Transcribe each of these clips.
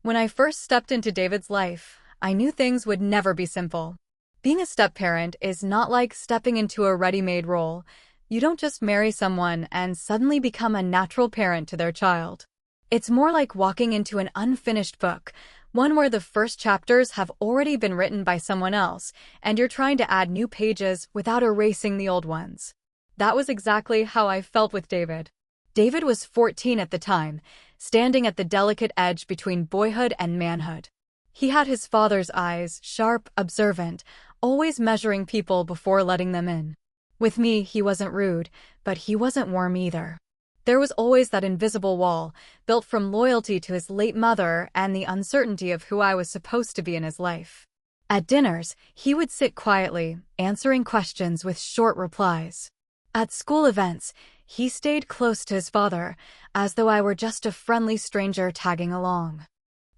When I first stepped into David's life, I knew things would never be simple. Being a step-parent is not like stepping into a ready-made role. You don't just marry someone and suddenly become a natural parent to their child. It's more like walking into an unfinished book, one where the first chapters have already been written by someone else, and you're trying to add new pages without erasing the old ones. That was exactly how I felt with David. David was 14 at the time, standing at the delicate edge between boyhood and manhood. He had his father's eyes, sharp, observant, always measuring people before letting them in. With me, he wasn't rude, but he wasn't warm either. There was always that invisible wall, built from loyalty to his late mother and the uncertainty of who I was supposed to be in his life. At dinners, he would sit quietly, answering questions with short replies. At school events, he stayed close to his father, as though I were just a friendly stranger tagging along.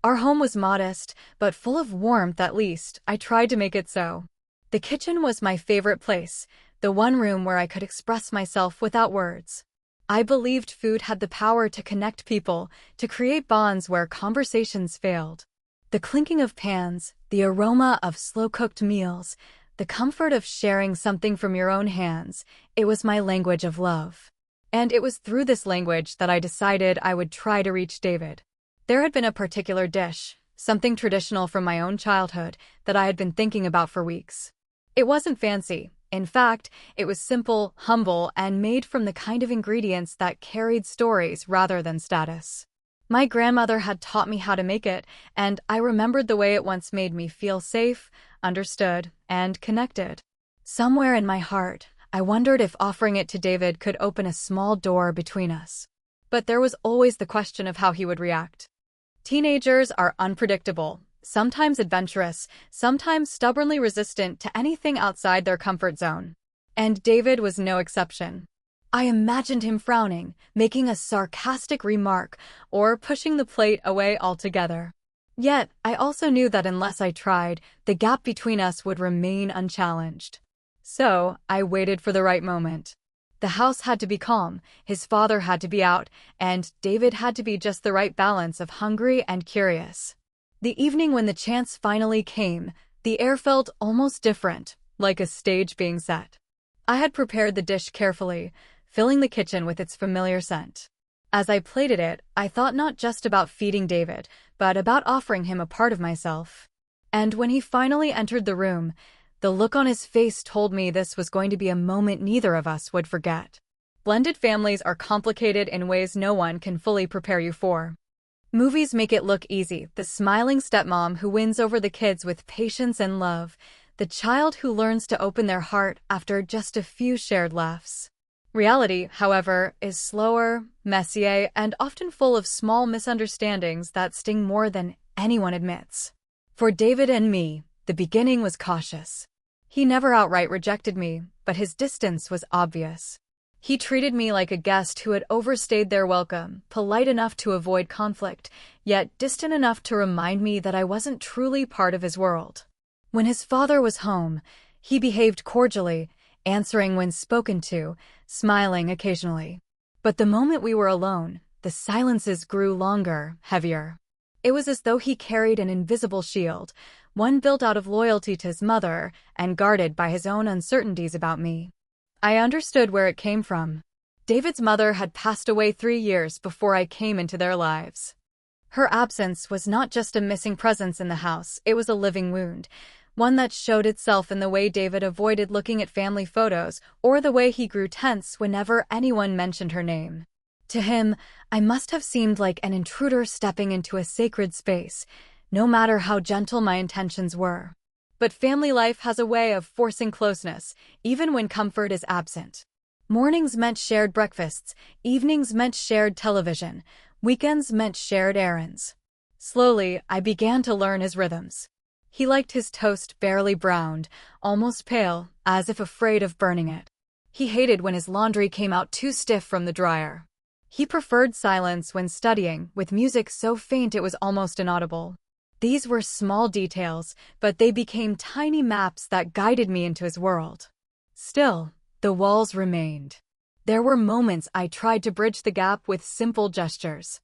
Our home was modest, but full of warmth at least. I tried to make it so. The kitchen was my favorite place, the one room where I could express myself without words. I believed food had the power to connect people, to create bonds where conversations failed. The clinking of pans, the aroma of slow-cooked meals, the comfort of sharing something from your own hands, it was my language of love. And it was through this language that I decided I would try to reach David. There had been a particular dish, something traditional from my own childhood, that I had been thinking about for weeks. It wasn't fancy. In fact, it was simple, humble, and made from the kind of ingredients that carried stories rather than status. My grandmother had taught me how to make it, and I remembered the way it once made me feel safe, understood, and connected. Somewhere in my heart, I wondered if offering it to David could open a small door between us. But there was always the question of how he would react. Teenagers are unpredictable, sometimes adventurous, sometimes stubbornly resistant to anything outside their comfort zone. And David was no exception. I imagined him frowning, making a sarcastic remark, or pushing the plate away altogether. Yet, I also knew that unless I tried, the gap between us would remain unchallenged. So, I waited for the right moment. The house had to be calm, his father had to be out, and David had to be just the right balance of hungry and curious. The evening when the chance finally came, the air felt almost different, like a stage being set. I had prepared the dish carefully, filling the kitchen with its familiar scent. As I plated it, I thought not just about feeding David, but about offering him a part of myself. And when he finally entered the room, the look on his face told me this was going to be a moment neither of us would forget. Blended families are complicated in ways no one can fully prepare you for. Movies make it look easy, the smiling stepmom who wins over the kids with patience and love, the child who learns to open their heart after just a few shared laughs. Reality, however, is slower, messier, and often full of small misunderstandings that sting more than anyone admits. For David and me, the beginning was cautious. He never outright rejected me, but his distance was obvious. He treated me like a guest who had overstayed their welcome, polite enough to avoid conflict, yet distant enough to remind me that I wasn't truly part of his world. When his father was home, he behaved cordially, answering when spoken to, smiling occasionally. But the moment we were alone, the silences grew longer, heavier. It was as though he carried an invisible shield, one built out of loyalty to his mother and guarded by his own uncertainties about me. I understood where it came from. David's mother had passed away 3 years before I came into their lives. Her absence was not just a missing presence in the house, it was a living wound, one that showed itself in the way David avoided looking at family photos or the way he grew tense whenever anyone mentioned her name. To him, I must have seemed like an intruder stepping into a sacred space, no matter how gentle my intentions were. But family life has a way of forcing closeness, even when comfort is absent. Mornings meant shared breakfasts, evenings meant shared television, weekends meant shared errands. Slowly, I began to learn his rhythms. He liked his toast barely browned, almost pale, as if afraid of burning it. He hated when his laundry came out too stiff from the dryer. He preferred silence when studying, with music so faint it was almost inaudible. These were small details, but they became tiny maps that guided me into his world. Still, the walls remained. There were moments I tried to bridge the gap with simple gestures.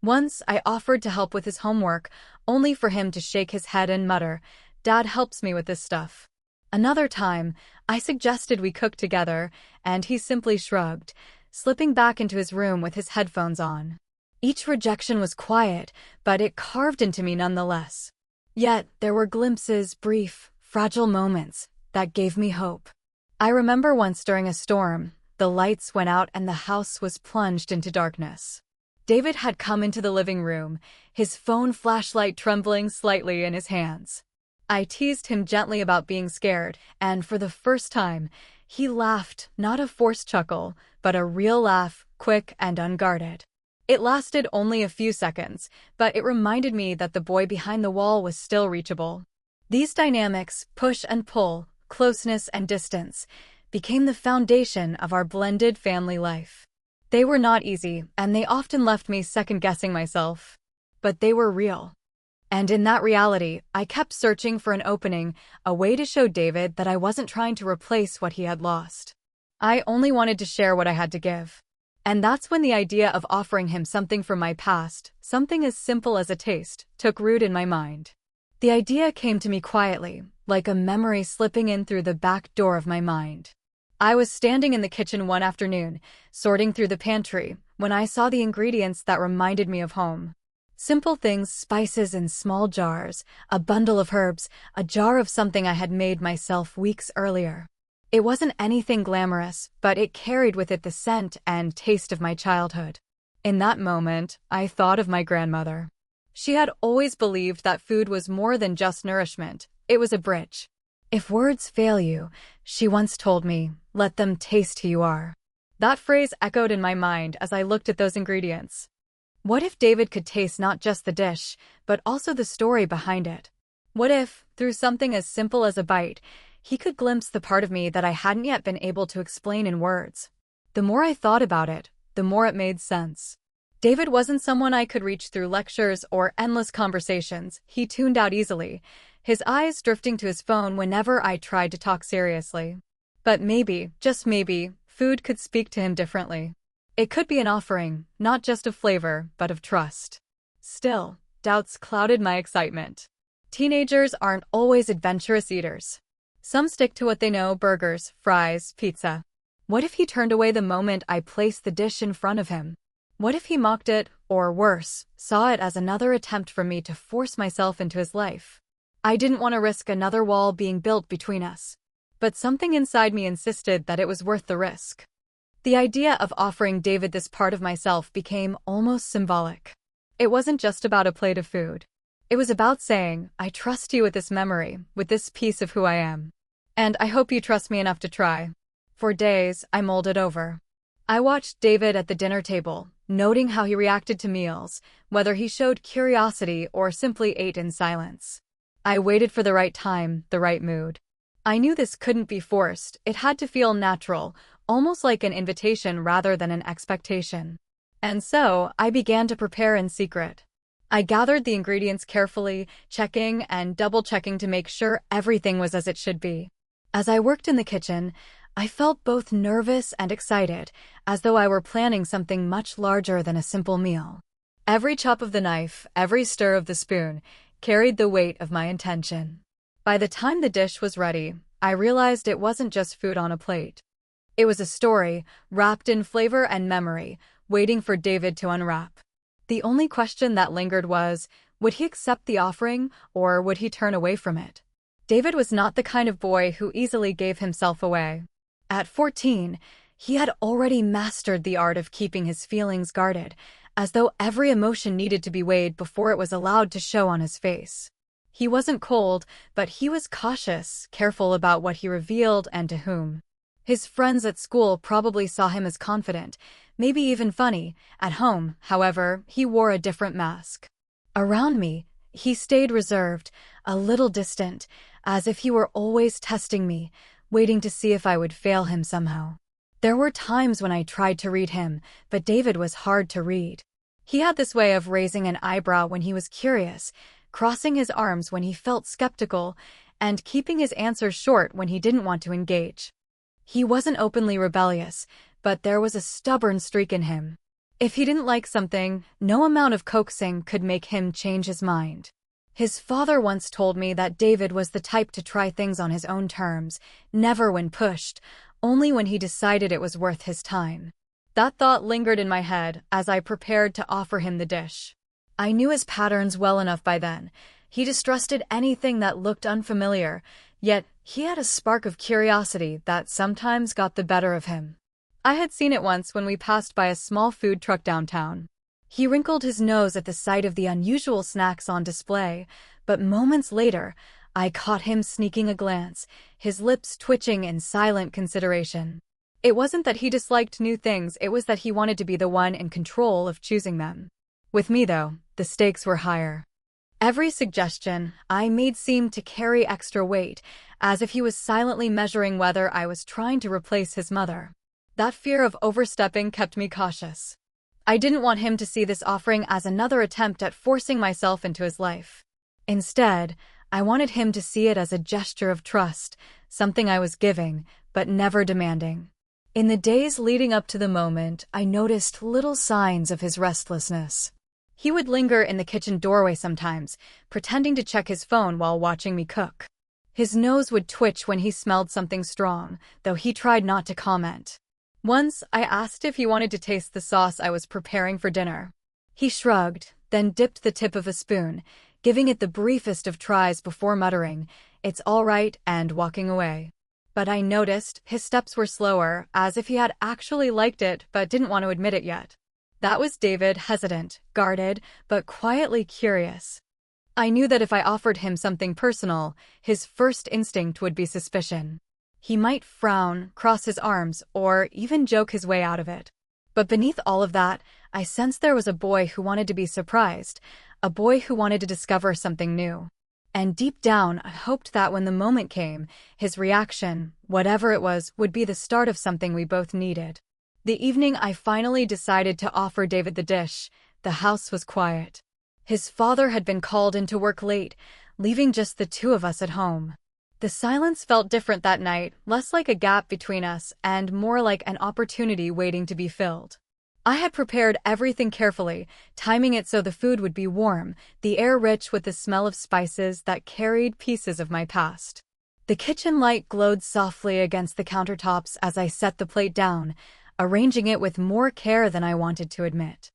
Once, I offered to help with his homework, only for him to shake his head and mutter, "Dad helps me with this stuff." Another time, I suggested we cook together, and he simply shrugged, slipping back into his room with his headphones on. Each rejection was quiet, but it carved into me nonetheless. Yet, there were glimpses, brief, fragile moments, that gave me hope. I remember once during a storm, the lights went out and the house was plunged into darkness. David had come into the living room, his phone flashlight trembling slightly in his hands. I teased him gently about being scared, and for the first time, he laughed, not a forced chuckle, but a real laugh, quick and unguarded. It lasted only a few seconds, but it reminded me that the boy behind the wall was still reachable. These dynamics, push and pull, closeness and distance, became the foundation of our blended family life. They were not easy, and they often left me second-guessing myself. But they were real. And in that reality, I kept searching for an opening, a way to show David that I wasn't trying to replace what he had lost. I only wanted to share what I had to give. And that's when the idea of offering him something from my past, something as simple as a taste, took root in my mind. The idea came to me quietly, like a memory slipping in through the back door of my mind. I was standing in the kitchen one afternoon, sorting through the pantry, when I saw the ingredients that reminded me of home. Simple things, spices in small jars, a bundle of herbs, a jar of something I had made myself weeks earlier. It wasn't anything glamorous, but it carried with it the scent and taste of my childhood. In that moment, I thought of my grandmother. She had always believed that food was more than just nourishment, it was a bridge. "If words fail you," she once told me, "let them taste who you are." That phrase echoed in my mind as I looked at those ingredients. What if David could taste not just the dish, but also the story behind it? What if, through something as simple as a bite, he could glimpse the part of me that I hadn't yet been able to explain in words? The more I thought about it, the more it made sense. David wasn't someone I could reach through lectures or endless conversations. He tuned out easily, his eyes drifting to his phone whenever I tried to talk seriously. But maybe, just maybe, food could speak to him differently. It could be an offering, not just of flavor, but of trust. Still, doubts clouded my excitement. Teenagers aren't always adventurous eaters. Some stick to what they know: burgers, fries, pizza. What if he turned away the moment I placed the dish in front of him? What if he mocked it, or worse, saw it as another attempt for me to force myself into his life? I didn't want to risk another wall being built between us. But something inside me insisted that it was worth the risk. The idea of offering David this part of myself became almost symbolic. It wasn't just about a plate of food. It was about saying, "I trust you with this memory, with this piece of who I am. And I hope you trust me enough to try." For days, I mulled it over. I watched David at the dinner table, noting how he reacted to meals, whether he showed curiosity or simply ate in silence. I waited for the right time, the right mood. I knew this couldn't be forced. It had to feel natural, almost like an invitation rather than an expectation. And so, I began to prepare in secret. I gathered the ingredients carefully, checking and double-checking to make sure everything was as it should be. As I worked in the kitchen, I felt both nervous and excited, as though I were planning something much larger than a simple meal. Every chop of the knife, every stir of the spoon, carried the weight of my intention. By the time the dish was ready, I realized it wasn't just food on a plate. It was a story, wrapped in flavor and memory, waiting for David to unwrap. The only question that lingered was, would he accept the offering, or would he turn away from it? David was not the kind of boy who easily gave himself away. At 14, he had already mastered the art of keeping his feelings guarded, as though every emotion needed to be weighed before it was allowed to show on his face. He wasn't cold, but he was cautious, careful about what he revealed and to whom. His friends at school probably saw him as confident, maybe even funny. At home, however, he wore a different mask. Around me, he stayed reserved, a little distant, as if he were always testing me, waiting to see if I would fail him somehow. There were times when I tried to read him, but David was hard to read. He had this way of raising an eyebrow when he was curious, crossing his arms when he felt skeptical, and keeping his answers short when he didn't want to engage. He wasn't openly rebellious, but there was a stubborn streak in him. If he didn't like something, no amount of coaxing could make him change his mind. His father once told me that David was the type to try things on his own terms, never when pushed, only when he decided it was worth his time. That thought lingered in my head as I prepared to offer him the dish. I knew his patterns well enough by then. He distrusted anything that looked unfamiliar, yet he had a spark of curiosity that sometimes got the better of him. I had seen it once when we passed by a small food truck downtown. He wrinkled his nose at the sight of the unusual snacks on display, but moments later, I caught him sneaking a glance, his lips twitching in silent consideration. It wasn't that he disliked new things, it was that he wanted to be the one in control of choosing them. With me, though, the stakes were higher. Every suggestion I made seemed to carry extra weight, as if he was silently measuring whether I was trying to replace his mother. That fear of overstepping kept me cautious. I didn't want him to see this offering as another attempt at forcing myself into his life. Instead, I wanted him to see it as a gesture of trust, something I was giving, but never demanding. In the days leading up to the moment, I noticed little signs of his restlessness. He would linger in the kitchen doorway sometimes, pretending to check his phone while watching me cook. His nose would twitch when he smelled something strong, though he tried not to comment. Once, I asked if he wanted to taste the sauce I was preparing for dinner. He shrugged, then dipped the tip of a spoon, giving it the briefest of tries before muttering, "It's all right," and walking away. But I noticed his steps were slower, as if he had actually liked it but didn't want to admit it yet. That was David, hesitant, guarded, but quietly curious. I knew that if I offered him something personal, his first instinct would be suspicion. He might frown, cross his arms, or even joke his way out of it. But beneath all of that, I sensed there was a boy who wanted to be surprised, a boy who wanted to discover something new. And deep down, I hoped that when the moment came, his reaction, whatever it was, would be the start of something we both needed. The evening I finally decided to offer David the dish, the house was quiet. His father had been called into work late, leaving just the two of us at home. The silence felt different that night, less like a gap between us and more like an opportunity waiting to be filled. I had prepared everything carefully, timing it so the food would be warm, the air rich with the smell of spices that carried pieces of my past. The kitchen light glowed softly against the countertops as I set the plate down, arranging it with more care than I wanted to admit.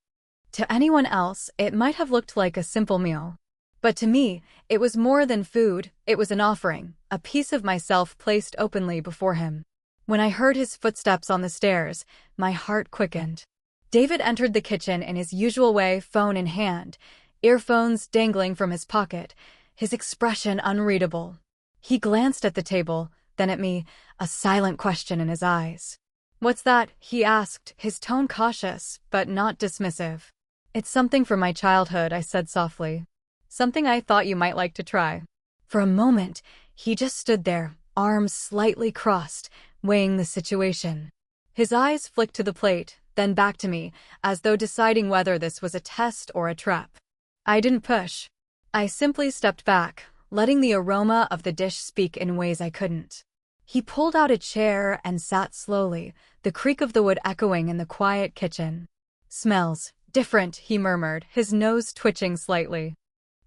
To anyone else, it might have looked like a simple meal. But to me, it was more than food, it was an offering, a piece of myself placed openly before him. When I heard his footsteps on the stairs, my heart quickened. David entered the kitchen in his usual way, phone in hand, earphones dangling from his pocket, his expression unreadable. He glanced at the table, then at me, a silent question in his eyes. "What's that?" he asked, his tone cautious, but not dismissive. "It's something from my childhood," I said softly. "Something I thought you might like to try." For a moment, he just stood there, arms slightly crossed, weighing the situation. His eyes flicked to the plate, then back to me, as though deciding whether this was a test or a trap. I didn't push. I simply stepped back, letting the aroma of the dish speak in ways I couldn't. He pulled out a chair and sat slowly, the creak of the wood echoing in the quiet kitchen. "Smells different," he murmured, his nose twitching slightly.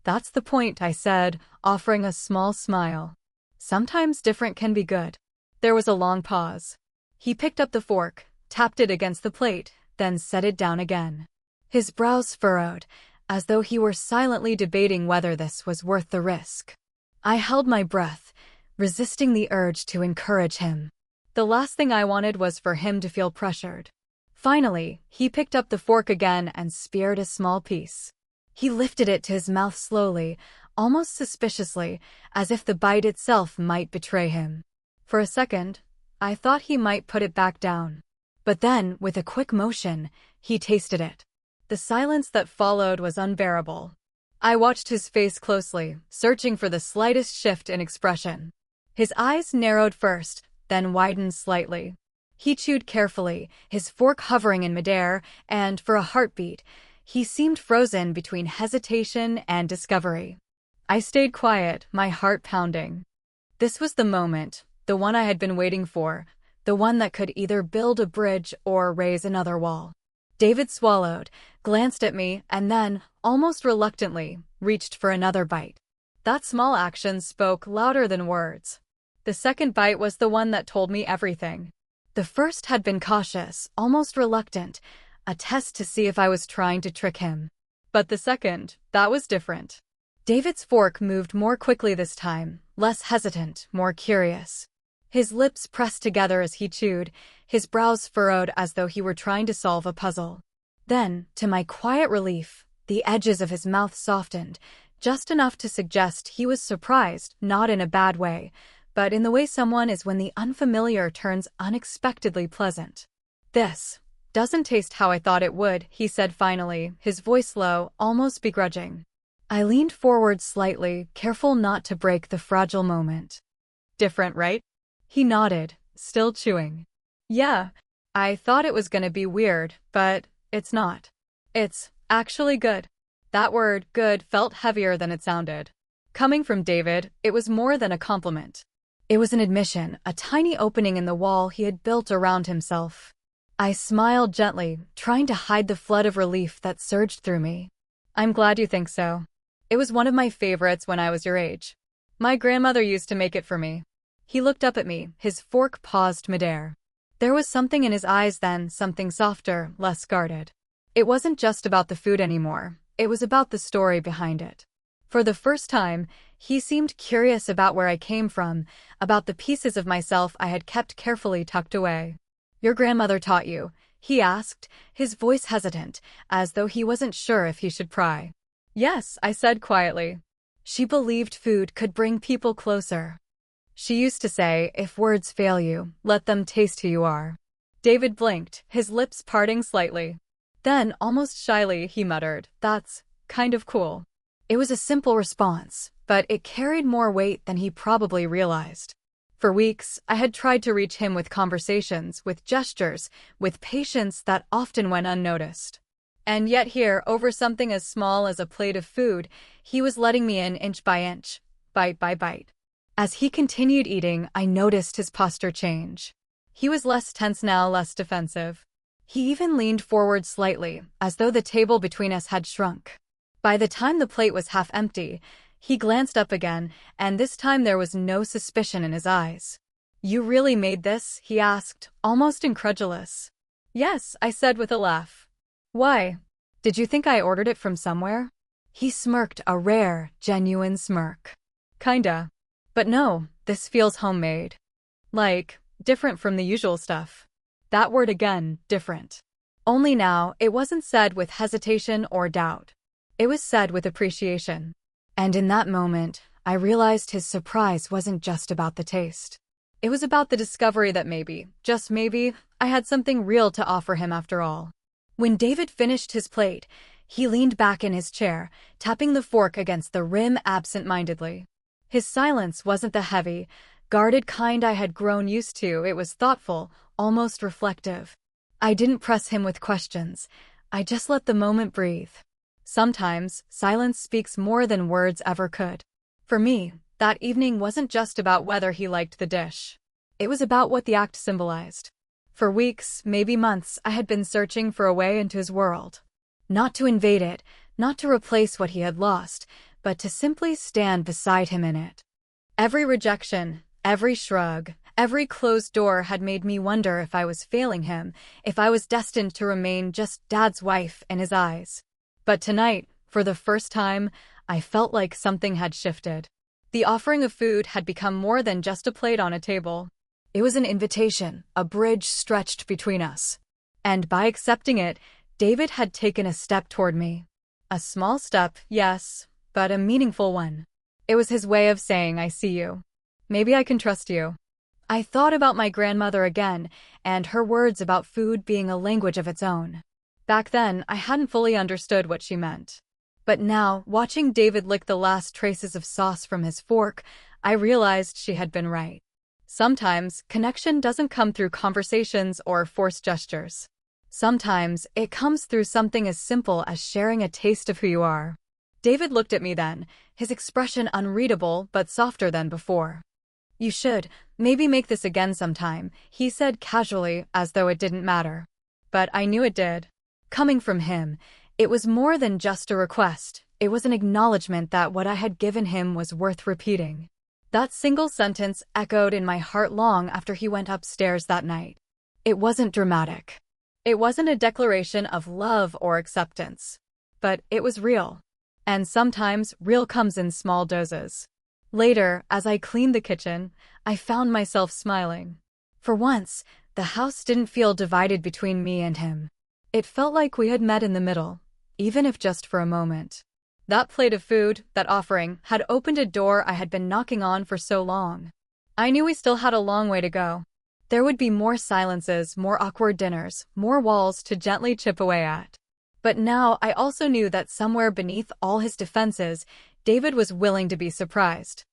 "That's the point," I said, offering a small smile. "Sometimes different can be good." There was a long pause. He picked up the fork, tapped it against the plate, then set it down again. His brows furrowed, as though he were silently debating whether this was worth the risk. I held my breath, resisting the urge to encourage him. The last thing I wanted was for him to feel pressured. Finally, he picked up the fork again and speared a small piece. He lifted it to his mouth slowly, almost suspiciously, as if the bite itself might betray him. For a second, I thought he might put it back down. But then, with a quick motion, he tasted it. The silence that followed was unbearable. I watched his face closely, searching for the slightest shift in expression. His eyes narrowed first, then widened slightly. He chewed carefully, his fork hovering in midair, and, for a heartbeat, he seemed frozen between hesitation and discovery. I stayed quiet, my heart pounding. This was the moment, the one I had been waiting for, the one that could either build a bridge or raise another wall. David swallowed, glanced at me, and then, almost reluctantly, reached for another bite. That small action spoke louder than words. The second bite was the one that told me everything. The first had been cautious, almost reluctant, a test to see if I was trying to trick him. But the second, that was different. David's fork moved more quickly this time, less hesitant, more curious. His lips pressed together as he chewed, his brows furrowed as though he were trying to solve a puzzle. Then, to my quiet relief, the edges of his mouth softened, just enough to suggest he was surprised, not in a bad way, but in the way someone is when the unfamiliar turns unexpectedly pleasant. "This doesn't taste how I thought it would," he said finally, his voice low, almost begrudging. I leaned forward slightly, careful not to break the fragile moment. "Different, right?" He nodded, still chewing. "Yeah, I thought it was gonna be weird, but it's not. It's actually good." That word, good, felt heavier than it sounded. Coming from David, it was more than a compliment. It was an admission, a tiny opening in the wall he had built around himself. I smiled gently, trying to hide the flood of relief that surged through me. "I'm glad you think so. It was one of my favorites when I was your age. My grandmother used to make it for me." He looked up at me, his fork paused midair. There was something in his eyes then, something softer, less guarded. It wasn't just about the food anymore, it was about the story behind it. For the first time, he seemed curious about where I came from, about the pieces of myself I had kept carefully tucked away. "Your grandmother taught you?" he asked, his voice hesitant, as though he wasn't sure if he should pry. "Yes," I said quietly. "She believed food could bring people closer. She used to say, if words fail you, let them taste who you are." David blinked, his lips parting slightly. Then, almost shyly, he muttered, "That's kind of cool." It was a simple response, but it carried more weight than he probably realized. For weeks, I had tried to reach him with conversations, with gestures, with patience that often went unnoticed. And yet here, over something as small as a plate of food, he was letting me in inch by inch, bite by bite. As he continued eating, I noticed his posture change. He was less tense now, less defensive. He even leaned forward slightly, as though the table between us had shrunk. By the time the plate was half empty, he glanced up again, and this time there was no suspicion in his eyes. "You really made this?" he asked, almost incredulous. "Yes," I said with a laugh. "Why? Did you think I ordered it from somewhere?" He smirked, a rare, genuine smirk. "Kinda. But no, this feels homemade. Like, different from the usual stuff." That word again, different. Only now, it wasn't said with hesitation or doubt. It was said with appreciation. And in that moment, I realized his surprise wasn't just about the taste. It was about the discovery that maybe, just maybe, I had something real to offer him after all. When David finished his plate, he leaned back in his chair, tapping the fork against the rim absent-mindedly. His silence wasn't the heavy, guarded kind I had grown used to. It was thoughtful, almost reflective. I didn't press him with questions. I just let the moment breathe. Sometimes, silence speaks more than words ever could. For me, that evening wasn't just about whether he liked the dish. It was about what the act symbolized. For weeks, maybe months, I had been searching for a way into his world. Not to invade it, not to replace what he had lost, but to simply stand beside him in it. Every rejection, every shrug, every closed door had made me wonder if I was failing him, if I was destined to remain just Dad's wife in his eyes. But tonight, for the first time, I felt like something had shifted. The offering of food had become more than just a plate on a table. It was an invitation, a bridge stretched between us. And by accepting it, David had taken a step toward me. A small step, yes, but a meaningful one. It was his way of saying, "I see you. Maybe I can trust you." I thought about my grandmother again, and her words about food being a language of its own. Back then, I hadn't fully understood what she meant. But now, watching David lick the last traces of sauce from his fork, I realized she had been right. Sometimes, connection doesn't come through conversations or forced gestures. Sometimes, it comes through something as simple as sharing a taste of who you are. David looked at me then, his expression unreadable but softer than before. "You should, maybe make this again sometime," he said casually, as though it didn't matter. But I knew it did. Coming from him, it was more than just a request. It was an acknowledgement that what I had given him was worth repeating. That single sentence echoed in my heart long after he went upstairs that night. It wasn't dramatic. It wasn't a declaration of love or acceptance. But it was real. And sometimes real comes in small doses. Later, as I cleaned the kitchen, I found myself smiling. For once, the house didn't feel divided between me and him. It felt like we had met in the middle, even if just for a moment. That plate of food, that offering, had opened a door I had been knocking on for so long. I knew we still had a long way to go. There would be more silences, more awkward dinners, more walls to gently chip away at. But now I also knew that somewhere beneath all his defenses, David was willing to be surprised.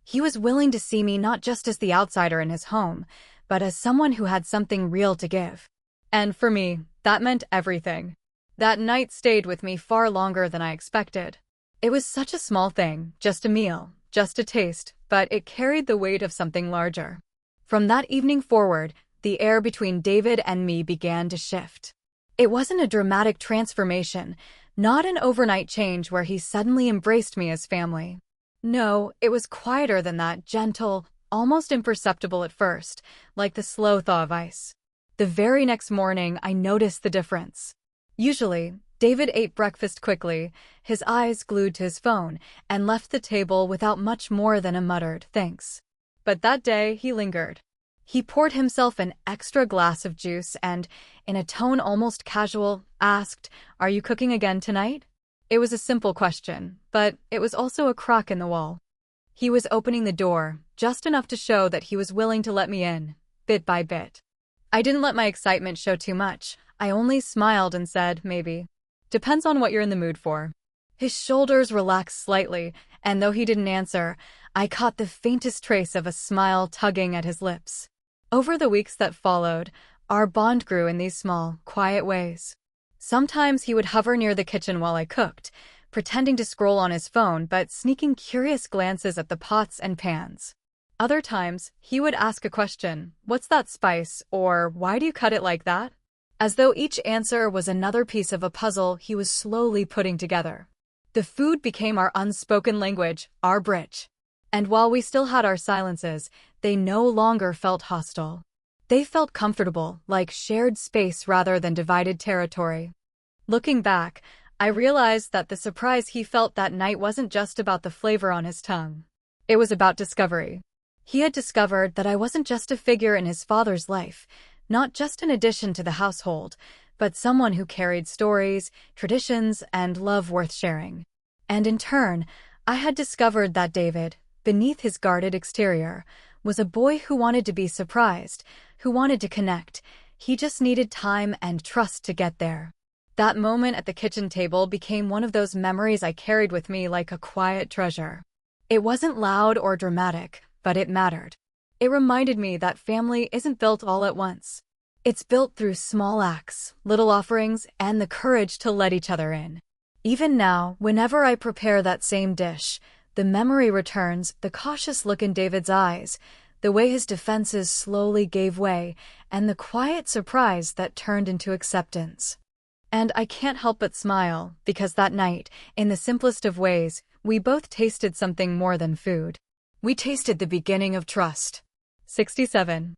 He was willing to see me not just as the outsider in his home, but as someone who had something real to give. And for me, that meant everything. That night stayed with me far longer than I expected. It was such a small thing, just a meal, just a taste, but it carried the weight of something larger. From that evening forward, the air between David and me began to shift. It wasn't a dramatic transformation, not an overnight change where he suddenly embraced me as family. No, it was quieter than that, gentle, almost imperceptible at first, like the slow thaw of ice. The very next morning, I noticed the difference. Usually, David ate breakfast quickly, his eyes glued to his phone, and left the table without much more than a muttered thanks. But that day, he lingered. He poured himself an extra glass of juice and, in a tone almost casual, asked, "Are you cooking again tonight?" It was a simple question, but it was also a crack in the wall. He was opening the door, just enough to show that he was willing to let me in, bit by bit. I didn't let my excitement show too much. I only smiled and said, maybe. Depends on what you're in the mood for. His shoulders relaxed slightly, and though he didn't answer, I caught the faintest trace of a smile tugging at his lips. Over the weeks that followed, our bond grew in these small, quiet ways. Sometimes he would hover near the kitchen while I cooked, pretending to scroll on his phone but sneaking curious glances at the pots and pans. Other times, he would ask a question, "What's that spice?" or "Why do you cut it like that?" As though each answer was another piece of a puzzle he was slowly putting together. The food became our unspoken language, our bridge. And while we still had our silences, they no longer felt hostile. They felt comfortable, like shared space rather than divided territory. Looking back, I realized that the surprise he felt that night wasn't just about the flavor on his tongue. It was about discovery. He had discovered that I wasn't just a figure in his father's life, not just an addition to the household, but someone who carried stories, traditions, and love worth sharing. And in turn, I had discovered that David, beneath his guarded exterior, was a boy who wanted to be surprised, who wanted to connect. He just needed time and trust to get there. That moment at the kitchen table became one of those memories I carried with me like a quiet treasure. It wasn't loud or dramatic, but it mattered. It reminded me that family isn't built all at once. It's built through small acts, little offerings, and the courage to let each other in. Even now, whenever I prepare that same dish, the memory returns, the cautious look in David's eyes, the way his defenses slowly gave way, and the quiet surprise that turned into acceptance. And I can't help but smile, because that night, in the simplest of ways, we both tasted something more than food. We tasted the beginning of trust. 67.